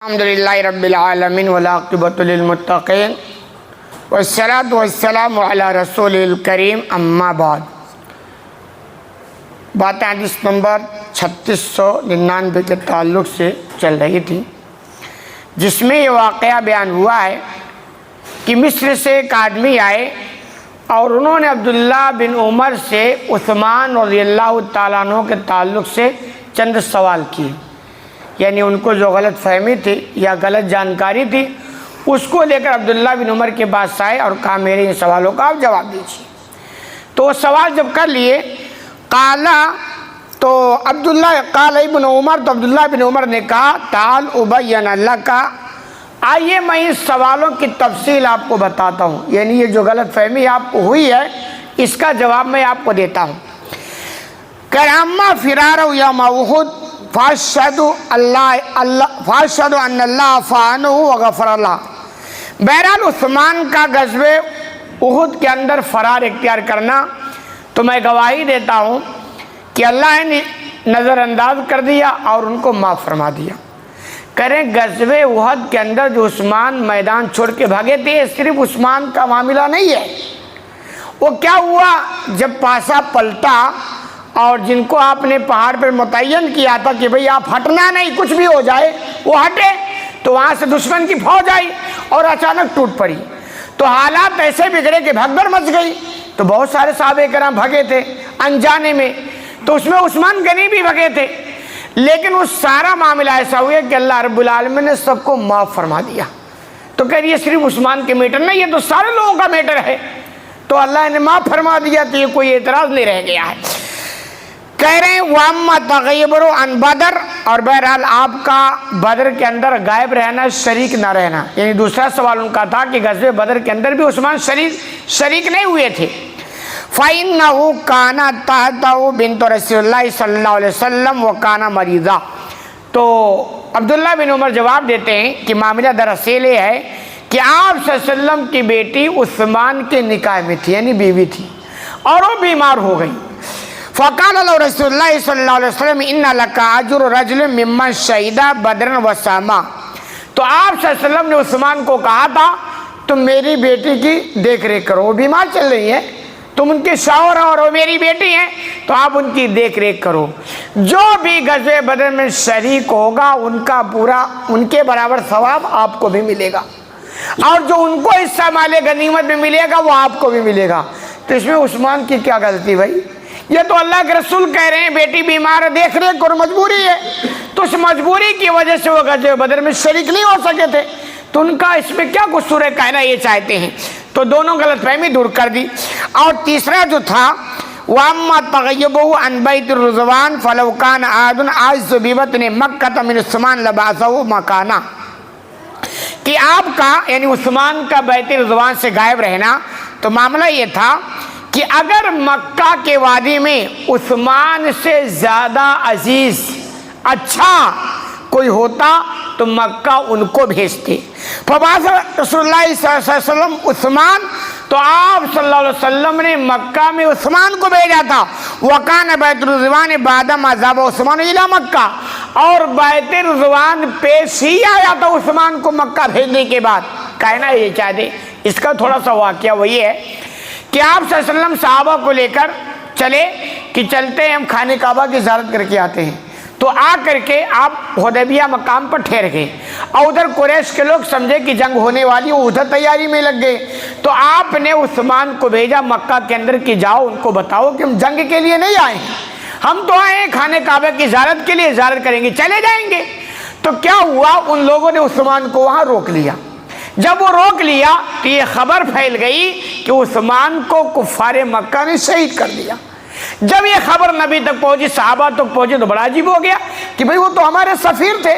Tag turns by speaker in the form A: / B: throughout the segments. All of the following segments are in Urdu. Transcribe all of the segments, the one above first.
A: الحمدللہ رب العالمین والعاقبۃ للمتقین والصلاۃ والسلام علی رسول الکریم اما بعد۔ باتیں حدیث نمبر 3699 کے تعلق سے چل رہی تھی، جس میں یہ واقعہ بیان ہوا ہے کہ مصر سے ایک آدمی آئے اور انہوں نے عبداللہ بن عمر سے عثمان رضی اللہ تعالیٰ عنہ کے تعلق سے چند سوال کیے، یعنی ان کو جو غلط فہمی تھی یا غلط جانکاری تھی اس کو لے کر عبداللہ بن عمر کے پاس آئے اور کہا میرے ان سوالوں کا آپ جواب دیجیے۔ تو وہ سوال جب کر لیے قال ابن عمر، تو عبداللہ بن عمر نے کہا تعال ابین لک، آئیے میں اس سوالوں کی تفصیل آپ کو بتاتا ہوں، یعنی یہ جو غلط فہمی آپ کو ہوئی ہے اس کا جواب میں آپ کو دیتا ہوں۔ کہ اما فرار یوم احد فاشهد ان اللہ عفا عنہ وغفر اللہ۔ بہرحال عثمان کا غزوہ احد کے اندر فرار اختیار کرنا تو میں گواہی دیتا ہوں کہ اللہ نے نظر انداز کر دیا اور ان کو معاف فرما دیا۔ کریں غزوہ احد کے اندر جو عثمان میدان چھوڑ کے بھاگے تھے، صرف عثمان کا معاملہ نہیں ہے۔ وہ کیا ہوا، جب پاسا پلٹا اور جن کو آپ نے پہاڑ پر متعین کیا تھا کہ بھئی آپ ہٹنا نہیں، کچھ بھی ہو جائے، وہ ہٹے، تو وہاں سے دشمن کی فوج آئی اور اچانک ٹوٹ پڑی، تو حالات ایسے بگڑے کہ بھگدڑ مچ گئی۔ تو بہت سارے صحابہ کرام بھگے تھے انجانے میں، تو اس میں عثمان غنی بھی بھگے تھے، لیکن وہ سارا معاملہ ایسا ہوا کہ اللہ رب العالمین نے سب کو معاف فرما دیا۔ تو کہہ رہی ہے صرف عثمان کے میٹر نہیں، یہ تو سارے لوگوں کا میٹر ہے، تو اللہ نے معاف فرما دیا، تو یہ کوئی اعتراض نہیں رہ گیا ہے۔ کہہ رہے ہیں وَأَمَّا تَغَيُّبُ عَنْ بَدْرٍ، اور بہرحال آپ کا بدر کے اندر غائب رہنا، شریک نہ رہنا، یعنی دوسرا سوال ان کا تھا کہ غزوہ بدر کے اندر بھی عثمان شریک نہیں ہوئے تھے۔ فَإِنَّهُ كَانَ تَحْتَهُ بِنْتُ رسول اللہ صلی اللہ علیہ وسلم وَكَانَ مَرِيضًا۔ تو عبداللہ بن عمر جواب دیتے ہیں کہ معاملہ دراصل یہ ہے کہ آپ صلی اللہ علیہ وسلم کی بیٹی عثمان کے نکاح میں تھی، یعنی بیوی تھی، اور وہ بیمار ہو گئی۔ فقال له رسول اللہ صلی اللہ علیہ وسلم ان لک اجر رجل ممن شہد بدرا وصاما۔ تو آپ صلی اللہ علیہ وسلم نے عثمان کو کہا تھا تم میری بیٹی کی دیکھ ریکھ کرو، وہ بیمار چل رہی ہے، تم ان کے شوہر اور وہ میری بیٹی ہیں، تو آپ ان کی دیکھ ریکھ کرو، جو بھی غزوہ بدر میں شریک ہوگا ان کا پورا ان کے برابر ثواب آپ کو بھی ملے گا، اور جو ان کو حصہ مال غنیمت میں ملے گا وہ آپ کو بھی ملے گا۔ تو اس میں عثمان کی کیا غلطی بھائی؟ یہ تو اللہ کے رسول کہہ رہے ہیں بیٹی بیمار ہے، دیکھ ریکھ اور مجبوری ہے، تو اس مجبوری کی وجہ سے وہ غزوہ بدر میں شریک نہیں ہو سکے تھے، تو ان کا اس میں کیا قصور ہے، کہنا یہ چاہتے ہیں۔ تو دونوں غلط فہمی دور کر دی۔ اور تیسرا جو تھا وَأَمَّا تَغَيُّبُهُ عَنْ بَيْتِ الرِّضْوَانِ فَلَوْ كَانَ أَحَدٌ أَعِزُّ بِبَطْنِ مَكَّةَ مِنْ عثمان لَبَعَثَهُ مَكَانًا، کہ آپ کا یعنی عثمان کا بیت رضوان سے غائب رہنا، تو معاملہ یہ تھا کہ اگر مکہ کے وادی میں عثمان سے زیادہ عزیز اچھا کوئی ہوتا تو مکہ ان کو بھیجتے۔ فبعث رسول اللہ صلی اللہ علیہ وسلم عثمان، تو آپ صلی اللہ علیہ وسلم نے مکہ میں عثمان کو بھیجا تھا۔ وَكَانَ بَيْتُ الرِّضْوَانِ بَعْدَمَا ذَهَبَ عثمان إِلَى مکہ، اور بیت رضوان پیش ہی آیا تھا عثمان کو مکہ بھیجنے کے بعد۔ کہنا یہ چاہتے، اس کا تھوڑا سا واقعہ وہی ہے کہ آپ صلی اللہ علیہ وسلم صحابہ کو لے کر چلے کہ چلتے ہیں ہم خانہ کعبہ کی زیارت کر کے آتے ہیں، تو آ کر کے آپ حدیبیہ مقام پر ٹھہر گئے، اور ادھر قریش کے لوگ سمجھے کہ جنگ ہونے والی، وہ ادھر تیاری میں لگ گئے، تو آپ نے عثمان کو بھیجا مکہ کے اندر کہ جاؤ ان کو بتاؤ کہ ہم جنگ کے لیے نہیں آئے ہیں، ہم تو آئے ہیں خانہ کعبہ کی زیارت کے لیے، زیارت کریں گے چلے جائیں گے۔ تو کیا ہوا، ان لوگوں نے عثمان کو وہاں روک لیا۔ جب وہ روک لیا تو یہ خبر پھیل گئی کہ عثمان کو کفار مکہ نے شہید کر دیا۔ جب یہ خبر نبی تک پہنچی، صحابہ تک پہنچی، تو بڑا عجیب ہو گیا کہ بھئی وہ تو ہمارے سفیر تھے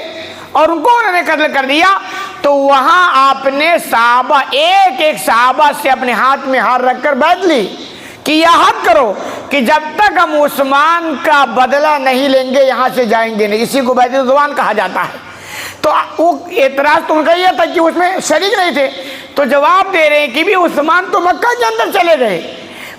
A: اور ان کو انہوں نے قتل کر دیا۔ تو وہاں آپ نے صحابہ ایک ایک صحابہ سے اپنے ہاتھ میں ہار رکھ کر بیعت لی کہ یہ عہد کرو کہ جب تک ہم عثمان کا بدلہ نہیں لیں گے یہاں سے جائیں گے نہیں، اسی کو بیعت رضوان کہا جاتا ہے۔ تو وہ اعتراض تو ان کا یہ تھا کہ اس میں شریک نہیں تھے، تو جواب دے رہے ہیں کہ بھی عثمان تو مکہ کے اندر چلے گئے،